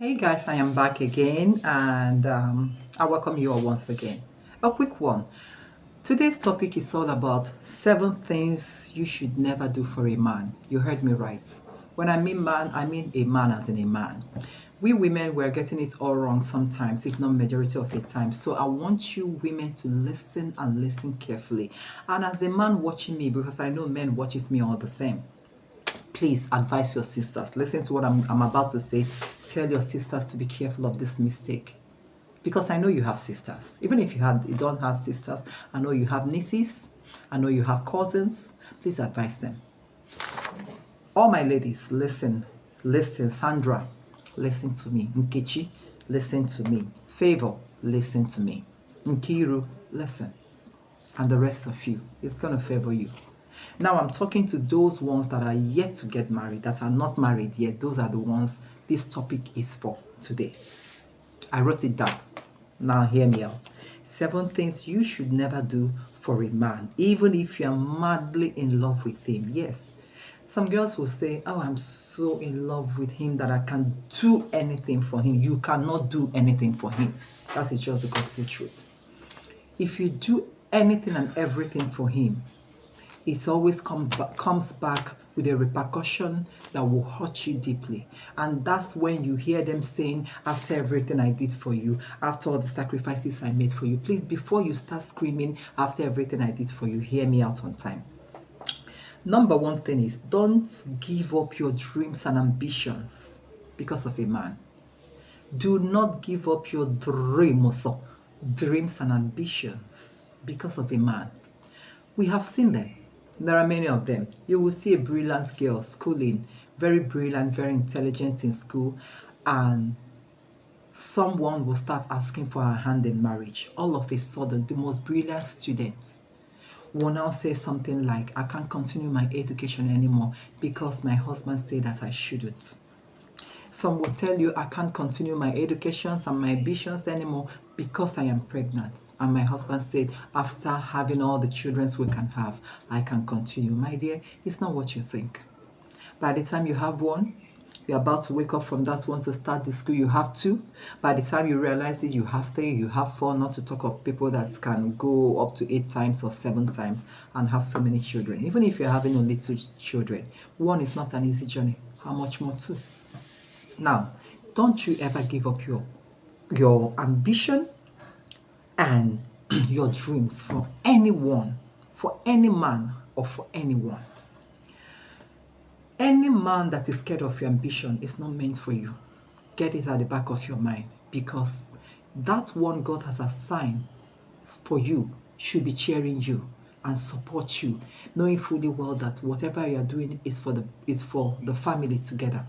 Hey guys, I am back again and I welcome you all once again. A quick one. Today's topic is all about 7 things you should never do for a man. You heard me right. When I mean man, I mean a man as in a man. We women were getting it all wrong sometimes, if not majority of the time. So I want you women to listen and listen carefully. And as a man watching me, because I know men watches me all the same, please advise your sisters. Listen to what I'm about to say. Tell your sisters to be careful of this mistake. Because I know you have sisters. Even if you don't have sisters, I know you have nieces. I know you have cousins. Please advise them. All my ladies, listen. Listen. Sandra, listen to me. Nkechi, listen to me. Favor, listen to me. Nkiru, listen. And the rest of you, it's going to favor you. Now I'm talking to those ones that are yet to get married, that are not married yet. Those are the ones this topic is for today. I wrote it down. Now hear me out. 7 things you should never do for a man, even if you are madly in love with him. Yes. Some girls will say, oh, I'm so in love with him that I can do anything for him. You cannot do anything for him. That is just the gospel truth. If you do anything and everything for him, it always comes back with a repercussion that will hurt you deeply. And that's when you hear them saying, after everything I did for you, after all the sacrifices I made for you, please, before you start screaming, after everything I did for you, hear me out on time. Number one thing is, don't give up your dreams and ambitions because of a man. Do not give up your dreams and ambitions because of a man. We have seen them. There are many of them. You will see a brilliant girl schooling, very brilliant, very intelligent in school, and someone will start asking for her hand in marriage. All of a sudden, the most brilliant students will now say something like, I can't continue my education anymore because my husband said that I shouldn't. Some will tell you, I can't continue my educations and my ambitions anymore because I am pregnant. And my husband said, after having all the children we can have, I can continue. My dear, it's not what you think. By the time you have one, you're about to wake up from that one to start the school, you have two. By the time you realize it, you have three, you have four, not to talk of people that can go up to 8 times or 7 times and have so many children. Even if you're having only 2 children, one is not an easy journey. How much more 2? Now, don't you ever give up your ambition and your dreams for anyone, for any man or for anyone. Any man that is scared of your ambition is not meant for you. Get it at the back of your mind, because that one God has assigned for you should be cheering you and support you, knowing fully well that whatever you are doing is for the family together.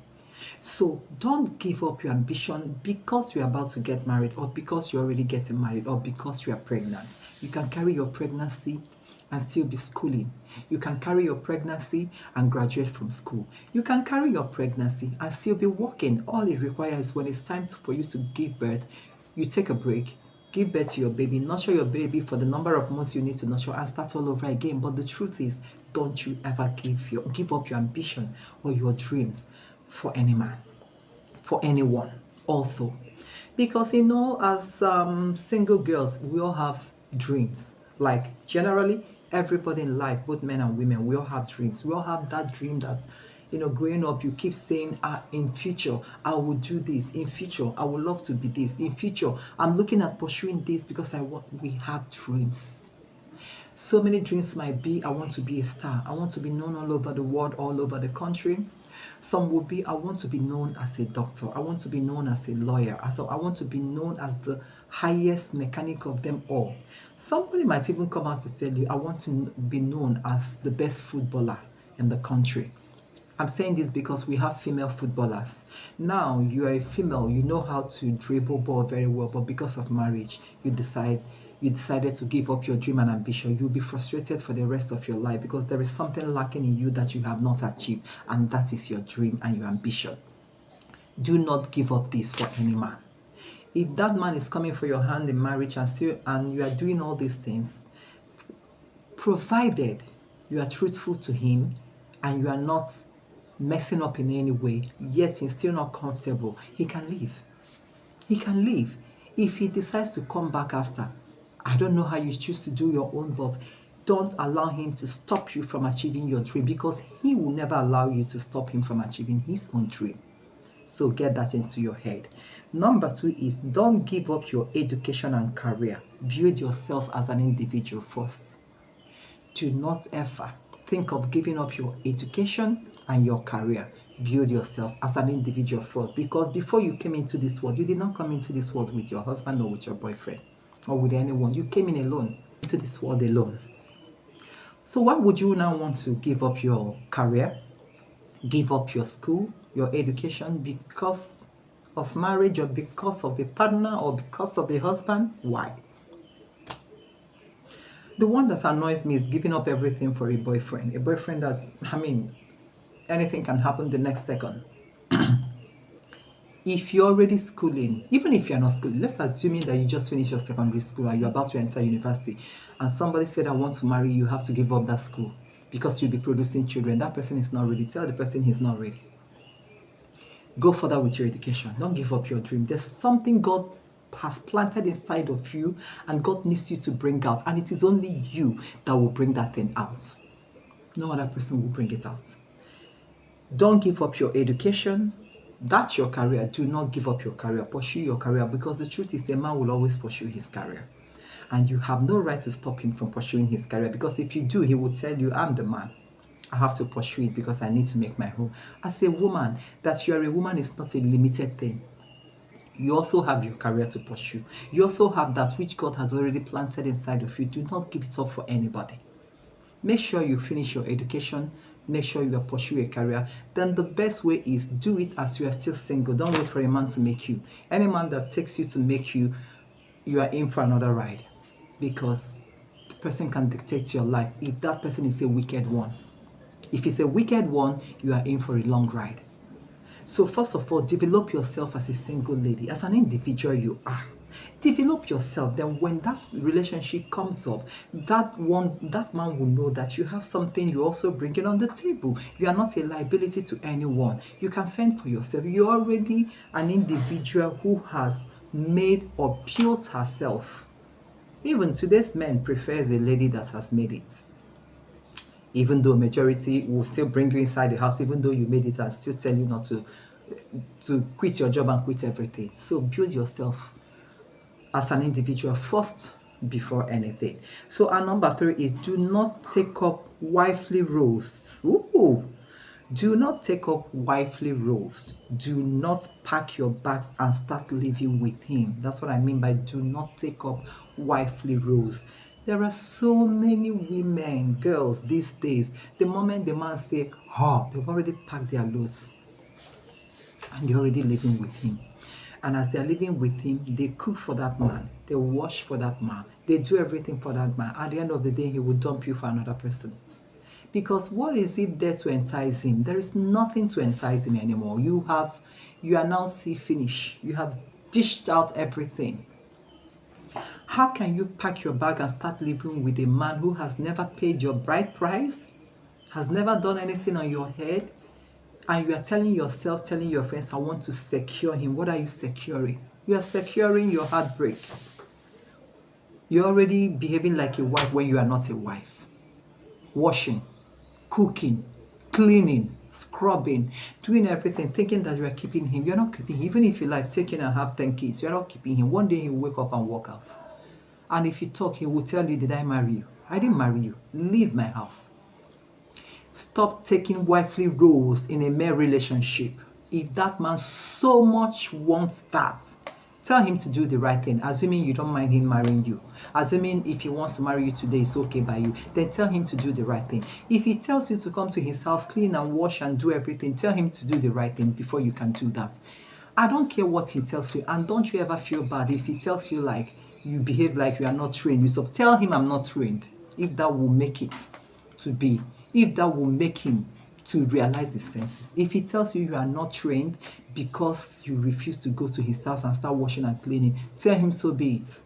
So don't give up your ambition because you're about to get married, or because you're already getting married, or because you are pregnant. You can carry your pregnancy and still be schooling. You can carry your pregnancy and graduate from school. You can carry your pregnancy and still be working. All it requires, when it's time for you to give birth, you take a break, give birth to your baby, nurture your baby for the number of months you need to nurture, and start all over again. But the truth is, don't you ever give up your ambition or your dreams for any man, for anyone also. Because as single girls, we all have dreams. Like, generally, everybody in life, both men and women, we all have dreams. We all have that dream that's, growing up, you keep saying, in future, I will do this. In future, I would love to be this. In future, I'm looking at pursuing this because we have dreams. So many dreams might be, I want to be a star. I want to be known all over the world, all over the country. Some will be, I want to be known as a doctor. I want to be known as a lawyer. So I want to be known as the highest mechanic of them all. Somebody might even come out to tell you, I want to be known as the best footballer in the country. I'm saying this because we have female footballers. Now, you are a female, you know how to dribble ball very well, but because of marriage, you decided to give up your dream and ambition. You'll be frustrated for the rest of your life because there is something lacking in you that you have not achieved, and that is your dream and your ambition. Do not give up this for any man. If that man is coming for your hand in marriage and you are doing all these things, provided you are truthful to him and you are not messing up in any way, yet he's still not comfortable, he can leave. He can leave. If he decides to come back after, I don't know how you choose to do your own, but don't allow him to stop you from achieving your dream, because he will never allow you to stop him from achieving his own dream. So get that into your head. Number 2 is don't give up your education and career. Build yourself as an individual first. Do not ever think of giving up your education and your career. Build yourself as an individual first, because before you came into this world, you did not come into this world with your husband or with your boyfriend or with anyone. You came in alone, into this world alone. So why would you now want to give up your career, give up your school, your education, because of marriage or because of a partner or because of a husband? Why? The one that annoys me is giving up everything for a boyfriend that, anything can happen the next second. If you're already schooling, even if you're not schooling, let's assume that you just finished your secondary school and you're about to enter university, and somebody said, I want to marry you, have to give up that school because you'll be producing children. That person is not ready. Tell the person he's not ready. Go further with your education. Don't give up your dream. There's something God has planted inside of you, and God needs you to bring out, and it is only you that will bring that thing out. No other person will bring it out. Don't give up your education. That's your career. Do not give up your career. Pursue your career, because the truth is a man will always pursue his career, and you have no right to stop him from pursuing his career, because if you do, he will tell you, I'm the man. I have to pursue it because I need to make my home. As a woman, that you are a woman is not a limited thing. You also have your career to pursue. You also have that which God has already planted inside of you. Do not give it up for anybody. Make sure you finish your education. Make sure you are pursuing a career. Then the best way is do it as you are still single. Don't wait for a man to make you. Any man that takes you to make you, you are in for another ride, because the person can dictate your life if that person is a wicked one. If it's a wicked one, you are in for a long ride. So first of all, develop yourself as a single lady. As an individual you are. Develop yourself. Then when that relationship comes up, that man will know that you have something you also bring it on the table. You are not a liability to anyone. You can fend for yourself. You're already an individual who has made or built herself. Even today's men prefers a lady that has made it. Even though majority will still bring you inside the house, even though you made it, and still tell you not to quit your job and quit everything. So build yourself as an individual first before anything. So our number 3 is do not take up wifely roles. Ooh. Do not take up wifely roles. Do not pack your bags and start living with him. That's what I mean by do not take up wifely roles. There are so many women, girls these days, the moment the man say, they've already packed their loads and they're already living with him. And as they're living with him, they cook for that man, they wash for that man, they do everything for that man. At the end of the day, he will dump you for another person. Because what is it there to entice him? There is nothing to entice him anymore. You are now see finish. You have dished out everything. How can you pack your bag and start living with a man who has never paid your bride price, has never done anything on your head, and you are telling yourself, telling your friends, I want to secure him? What are you securing? You are securing your heartbreak. You're already behaving like a wife when you are not a wife. Washing, cooking, cleaning, scrubbing, doing everything, thinking that you are keeping him. You're not keeping him. Even if you like taking and have 10 kids, you're not keeping him. One day he will wake up and walk out. And if you talk, he will tell you, did I marry you? I didn't marry you. Leave my house. Stop taking wifely roles in a mere relationship. If that man so much wants that, tell him to do the right thing, assuming you don't mind him marrying you. Assuming if he wants to marry you today, it's okay by you. Then tell him to do the right thing. If he tells you to come to his house, clean and wash and do everything, tell him to do the right thing before you can do that. I don't care what he tells you, and don't you ever feel bad if he tells you like you behave like you are not trained. You tell him I'm not trained, if that will make it to be, if that will make him to realize his senses. If he tells you you are not trained because you refuse to go to his house and start washing and cleaning, tell him so be it.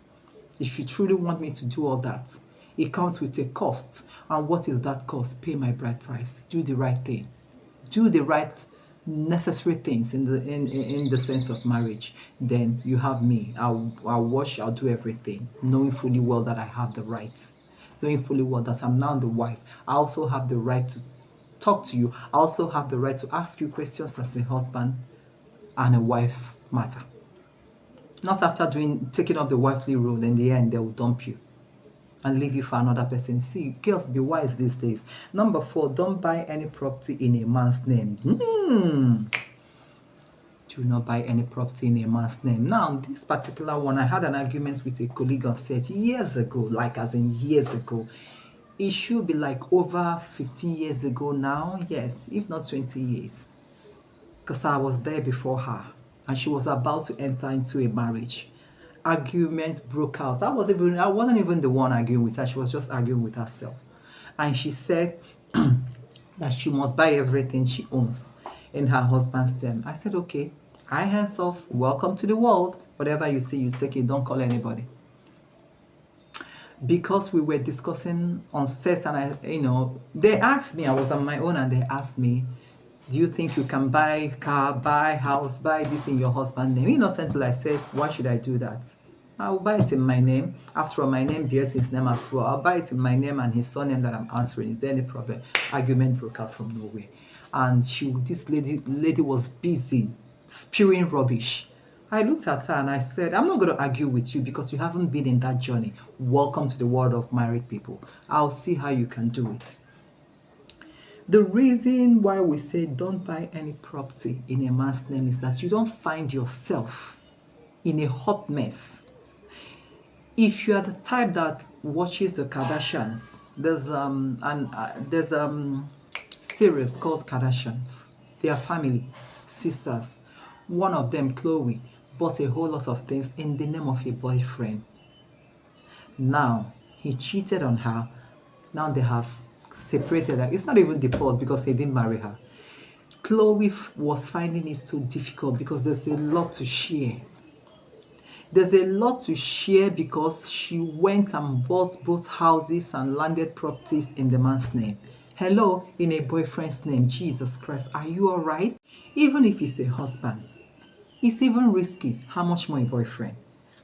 If you truly want me to do all that, it comes with a cost. And what is that cost? Pay my bride price. Do the right thing. do the right necessary things in the sense of marriage, then you have me. I'll wash, I'll do everything, knowing fully well that I have the rights, knowing fully well that I'm now the wife. I also have the right to talk to you. I also have the right to ask you questions as a husband and a wife matter. Not after taking up the wifely role, in the end they will dump you and leave you for another person. See, girls, be wise these days. Number 4, don't buy any property in a man's name. Do not buy any property in a man's name. Now, this particular one, I had an argument with a colleague on set years ago, like as in years ago. It should be like over 15 years ago now. Yes, if not 20 years. Because I was there before her and she was about to enter into a marriage. Argument broke out. I wasn't even the one arguing with her. She was just arguing with herself. And she said that she must buy everything she owns in her husband's name. I said, okay, I hands off, welcome to the world. Whatever you see, you take it, don't call anybody. Because we were discussing on set and they asked me, I was on my own and they asked me, do you think you can buy car, buy house, buy this in your husband's name? Innocently, I said, why should I do that? I'll buy it in my name. After all, my name bears his name as well. I'll buy it in my name and his surname that I'm answering. Is there any problem? Argument broke out from nowhere. And this lady was busy spewing rubbish. I looked at her and I said, I'm not going to argue with you because you haven't been in that journey. Welcome to the world of married people. I'll see how you can do it. The reason why we say don't buy any property in a man's name is that you don't find yourself in a hot mess. If you are the type that watches the Kardashians, there's series called Kardashians. They are family, sisters. One of them, Khloe, bought a whole lot of things in the name of a boyfriend. Now he cheated on her. Now they have separated her. It's not even the fault because he didn't marry her. Khloe was finding it so difficult because there's a lot to share. There's a lot to share because she went and bought both houses and landed properties in the man's name. Hello, in a boyfriend's name. Jesus Christ, are you all right? Even if it's a husband, it's even risky. How much more a boyfriend?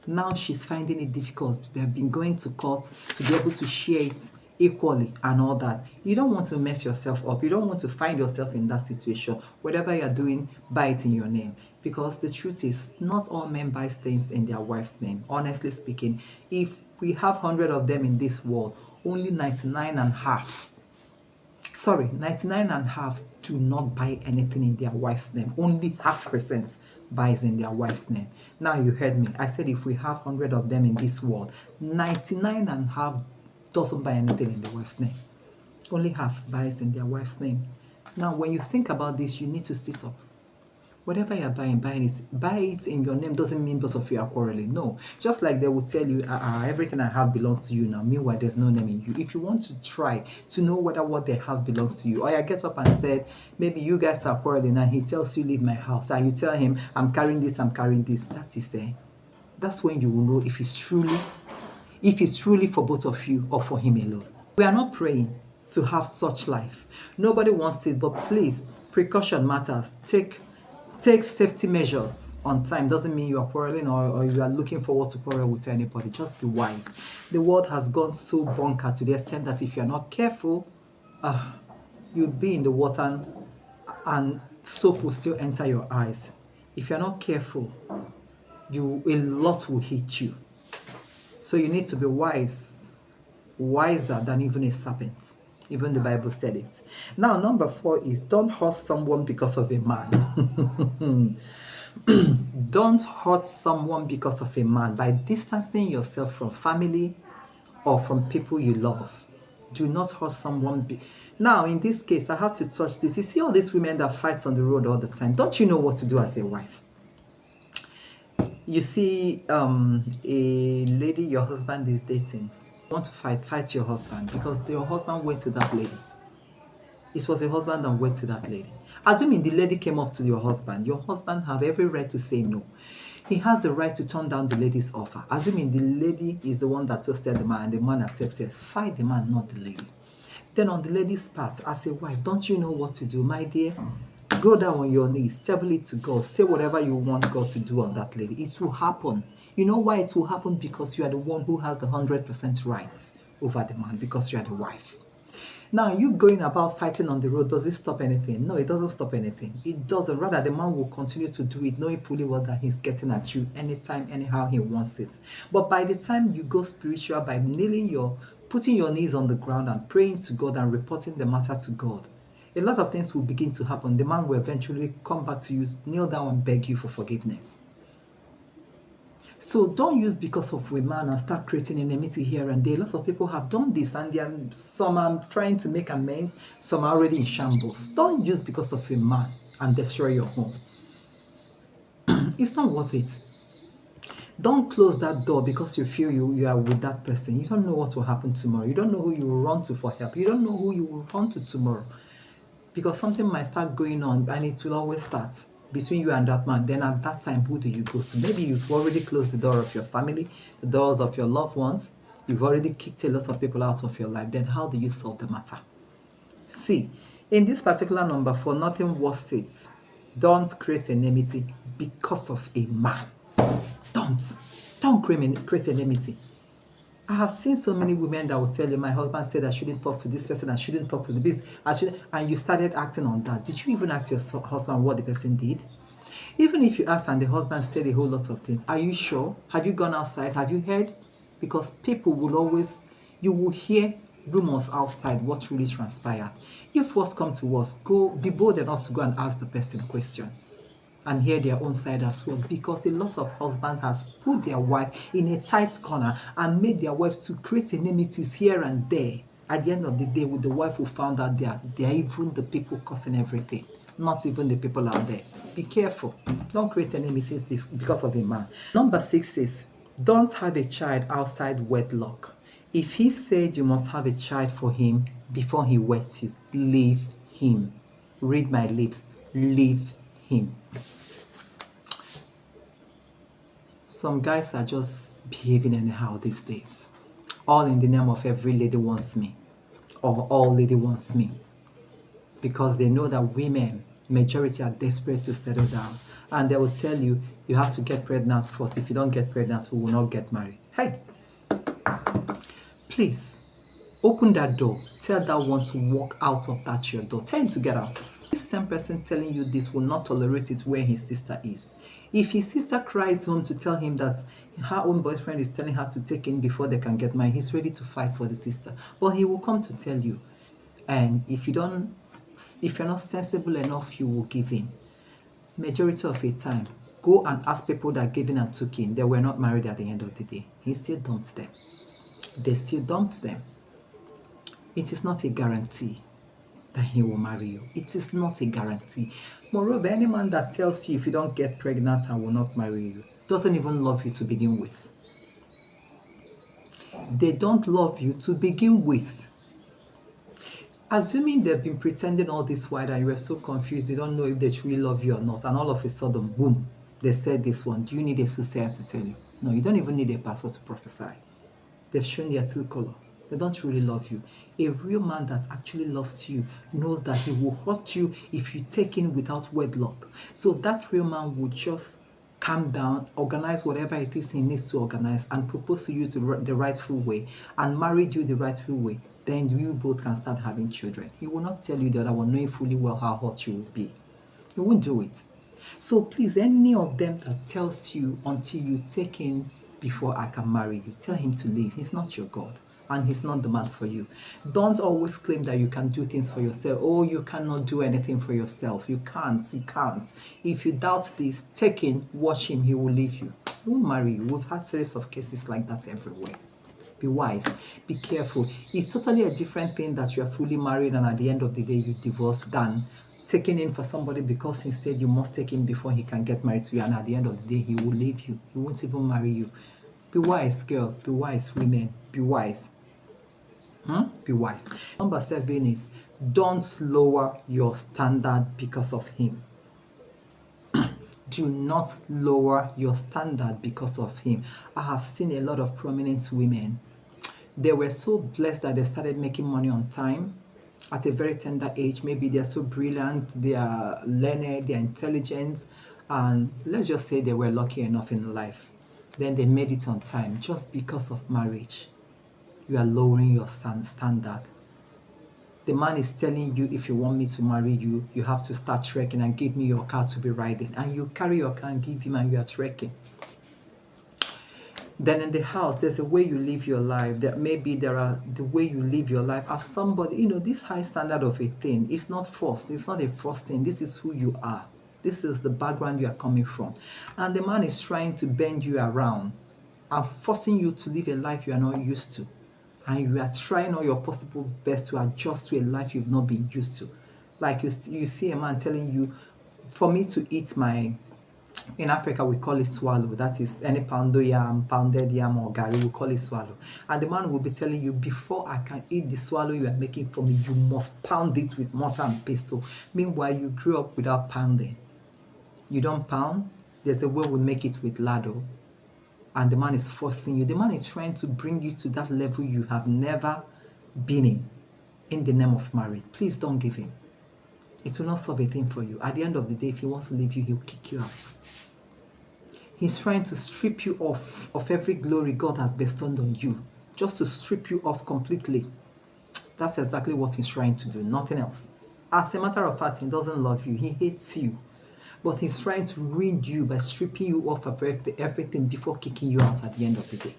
Now she's finding it difficult. They've been going to court to be able to share it equally and all that. You don't want to mess yourself up. You don't want to find yourself in that situation. Whatever you're doing, buy it in your name. Because the truth is, not all men buy things in their wife's name. Honestly speaking, if we have 100 of them in this world, only 99 and half do not buy anything in their wife's name. Only 0.5% buys in their wife's name. Now you heard me. I said if we have 100 of them in this world, 99 and half doesn't buy anything in the wife's name. Only half buys in their wife's name. Now, when you think about this, you need to sit up. Whatever you're buying buy it in your name doesn't mean both of you are quarreling. No. Just like they will tell you, everything I have belongs to you now. Meanwhile, there's no name in you. If you want to try to know whether what they have belongs to you, or you get up and said, maybe you guys are quarreling and he tells you, leave my house. And you tell him, I'm carrying this. That is that's when you will know if it's truly for both of you or for him alone. We are not praying to have such life. Nobody wants it, but please, precaution matters. Take safety measures on time. Doesn't mean you are quarreling or you are looking forward to quarrel with anybody. Just be wise. The world has gone so bonkers to the extent that if you're not careful, you'll be in the water and soap will still enter your eyes. If you're not careful, a lot will hit you. So you need to be wise, wiser than even a serpent. Even the Bible said it. Now, number 4 is don't hurt someone because of a man. Don't hurt someone because of a man by distancing yourself from family or from people you love. Do not hurt someone. Now, in this case, I have to touch this. You see all these women that fight on the road all the time. Don't you know what to do as a wife? You see a lady your husband is dating. You want to fight your husband because your husband went to that lady. It was your husband that went to that lady. Assuming the lady came up to your husband have every right to say no. He has the right to turn down the lady's offer. Assuming the lady is the one that toasted the man and the man accepted. Fight the man, not the lady. Then on the lady's part, as a wife, don't you know what to do, my dear? Go down on your knees, tell it to God, say whatever you want God to do on that lady. It will happen. You know why it will happen? Because you are the one who has the 100% rights over the man, because you are the wife. Now, you going about fighting on the road, does it stop anything? No, it doesn't stop anything. It doesn't. Rather, the man will continue to do it, knowing fully well that he's getting at you anytime, anyhow he wants it. But by the time you go spiritual, by putting your knees on the ground and praying to God and reporting the matter to God, a lot of things will begin to happen. The man will eventually come back to you, kneel down and beg you for forgiveness. So don't use because of a man and start creating enmity here and there. Lots of people have done this, and some are trying to make amends, some are already in shambles. Don't use because of a man and destroy your home. It's not worth it. Don't close that door because you feel you are with that person. You don't know what will happen tomorrow. You don't know who you will run to for help. You don't know who you will run to tomorrow, because something might start going on, and it will always start between you and that man. Then at that time, who do you go to? Maybe you've already closed the door of your family, the doors of your loved ones. You've already kicked a lot of people out of your life. Then how do you solve the matter? See, in this particular number 4, nothing worth it. Don't create enmity because of a man. Don't create enmity. I have seen so many women that will tell you, my husband said I shouldn't talk to this person, I shouldn't talk to the business, and you started acting on that. Did you even ask your husband what the person did? Even if you asked and the husband said a whole lot of things, are you sure? Have you gone outside? Have you heard? Because people will always, you will hear rumors outside what really transpired. If worse come to worse, be bold enough to go and ask the person question and hear their own side as well, because a lot of husbands has put their wife in a tight corner and made their wife to create enmities here and there. At the end of the day, with the wife who found out they are even the people causing everything, not even the people out there. Be careful. Don't create enmities because of a man. Number 6 is, don't have a child outside wedlock. If he said you must have a child for him before he weds you, leave him. Read my lips. Leave him. Some guys are just behaving anyhow these days, all in the name of every lady wants me, or all lady wants me, because they know that women, majority, are desperate to settle down, and they will tell you, you have to get pregnant first. If you don't get pregnant, we will not get married. Hey, please open that door. Tell that one to walk out of that your door. Tell him to get out. This same person telling you this will not tolerate it where his sister is. If his sister cries home to tell him that her own boyfriend is telling her to take in before they can get married, he's ready to fight for the sister. But he will come to tell you. And if you're not sensible enough, you will give in. Majority of the time, go and ask people that gave in and took in. They were not married at the end of the day. He still dumps them. They still dump them. It is not a guarantee that he will marry you. It is not a guarantee. Moreover, any man that tells you if you don't get pregnant and will not marry you doesn't even love you to begin with. They don't love you to begin with. Assuming they've been pretending all this while and you were so confused, you don't know if they truly love you or not, and all of a sudden, boom, they said this one. Do you need a soothsayer to tell you? No, you don't even need a pastor to prophesy. They've shown their true color. They don't truly love you. A real man that actually loves you knows that he will hurt you if you take in without wedlock. So that real man will just calm down, organize whatever it is he needs to organize, and propose to you the rightful way, and marry you the rightful way. Then you both can start having children. He will not tell you the other one, knowing fully well how hot you will be. He won't do it. So please, any of them that tells you until you take in before I can marry you, tell him to leave. He's not your God, and he's not the man for you. Don't always claim that you can do things for yourself. Oh, you cannot do anything for yourself. You can't. If you doubt this, take in, watch him. He will leave you. He won't marry you. We've had series of cases like that everywhere. Be wise. Be careful. It's totally a different thing that you are fully married and at the end of the day you divorced than taking in for somebody because he said you must take in before he can get married to you, and at the end of the day he will leave you. He won't even marry you. Be wise, girls. Be wise, women. Be wise. Be wise. Number 7 is, don't lower your standard because of him. Do not lower your standard because of him. I have seen a lot of prominent women. They were so blessed that they started making money on time. at a very tender age. Maybe they're so brilliant, they are learned, they're intelligent, and let's just say they were lucky enough in life. Then they made it on time. Just because of marriage, you are lowering your standard. The man is telling you, if you want me to marry you, you have to start trekking and give me your car to be riding. And you carry your car and give him and you are trekking. Then in the house, there's a way you live your life. That maybe there are the way you live your life as somebody, this high standard of a thing. It's not forced. It's not a forced thing. This is who you are. This is the background you are coming from. And the man is trying to bend you around and forcing you to live a life you are not used to. And you are trying all your possible best to adjust to a life you've not been used to. Like you see a man telling you, for me to eat in Africa, we call it swallow. That is any pounded yam or gari, we call it swallow. And the man will be telling you, before I can eat the swallow you are making for me, you must pound it with mortar and pestle. Meanwhile, you grew up without pounding. You don't pound. There's a way we make it with lado. And the man is forcing you. The man is trying to bring you to that level you have never been in the name of marriage. Please don't give in. It will not solve a thing for you. At the end of the day, if he wants to leave you, he'll kick you out. He's trying to strip you off of every glory God has bestowed on you, just to strip you off completely. That's exactly what he's trying to do, nothing else. As a matter of fact, he doesn't love you. He hates you. But he's trying to ruin you by stripping you off of everything before kicking you out at the end of the day.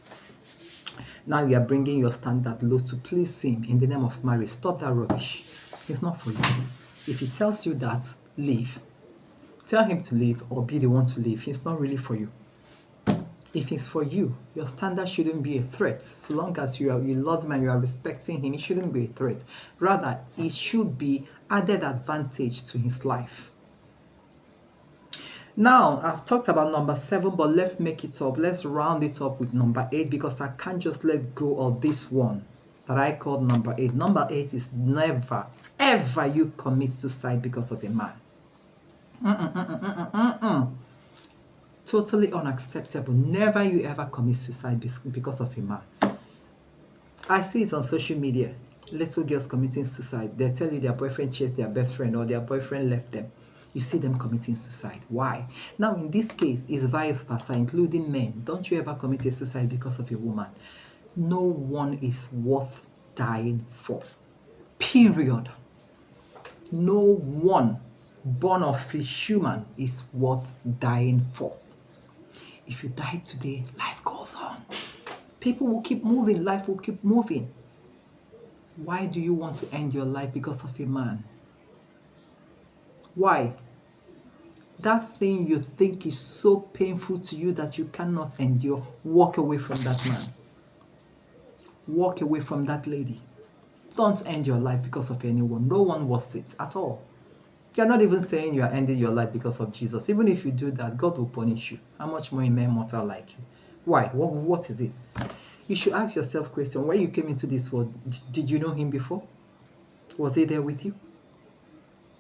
Now you are bringing your standard low to please him in the name of marriage. Stop that rubbish. It's not for you. If he tells you that, leave. Tell him to leave or be the one to leave. It's not really for you. If it's for you, your standard shouldn't be a threat. So long as you love him and you are respecting him, it shouldn't be a threat. Rather, it should be added advantage to his life. Now, I've talked about number 7, but let's make it up. Let's round it up with number 8, because I can't just let go of this one that I called number 8. Number 8 is never, ever you commit suicide because of a man. Totally unacceptable. Never you ever commit suicide because of a man. I see it on social media. Little girls committing suicide. They tell you their boyfriend chased their best friend or their boyfriend left them. You see them committing suicide. Why? Now, in this case, it's vice versa, including men. Don't you ever commit a suicide because of a woman. No one is worth dying for. Period. No one born of a human is worth dying for. If you die today, life goes on. People will keep moving. Life will keep moving. Why do you want to end your life because of a man? Why? That thing you think is so painful to you that you cannot endure, walk away from that man. Walk away from that lady. Don't end your life because of anyone. No one wants it at all. You're not even saying you are ending your life because of Jesus. Even if you do that, God will punish you. How much more a mere mortal like you? Why? What is it? You should ask yourself question. When you came into this world, did you know him before? Was he there with you?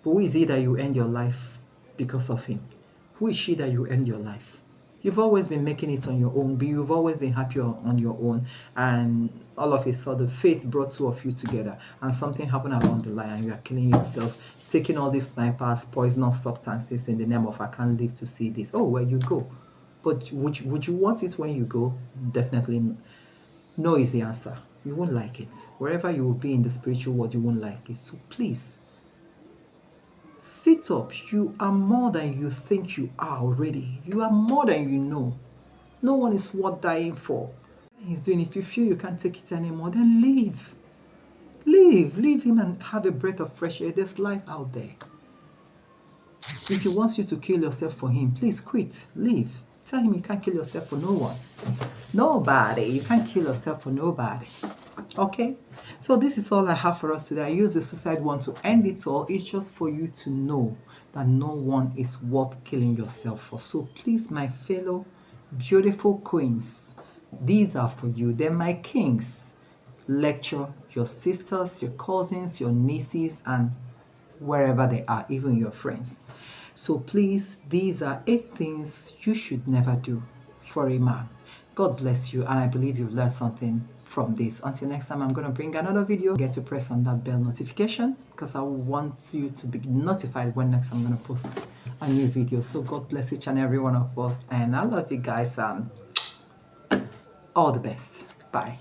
But who is it that you end your life because of him? Who is she that you end your life? You've always been making it on your own, but you've always been happy on your own, and all of a sudden faith brought two of you together and something happened along the line and you are killing yourself, taking all these snipers, poisonous substances in the name of I can't live to see this. Oh, where you go. But would you want it when you go? Definitely no is the answer. You won't like it. Wherever you will be in the spiritual world, you won't like it. So please, sit up. You are more than you think you are already. You are more than you know. No one is worth dying for. He's doing. If you feel you can't take it anymore, then leave. Leave him and have a breath of fresh air. There's life out there. If he wants you to kill yourself for him, please quit. Leave. Tell him you can't kill yourself for no one. Nobody. You can't kill yourself for nobody. Okay? So this is all I have for us today. I use the suicide one to end it all. It's just for you to know that no one is worth killing yourself for. So please, my fellow beautiful queens, these are for you. They're my kings. Lecture your sisters, your cousins, your nieces, and wherever they are, even your friends. So please, these are 8 things you should never do for a man. God bless you, and I believe you've learned something from this. Until next time, I'm going to bring another video. Get to press on that bell notification because I want you to be notified when next I'm going to post a new video. So God bless each and every one of us, and I love you guys. All the best. Bye.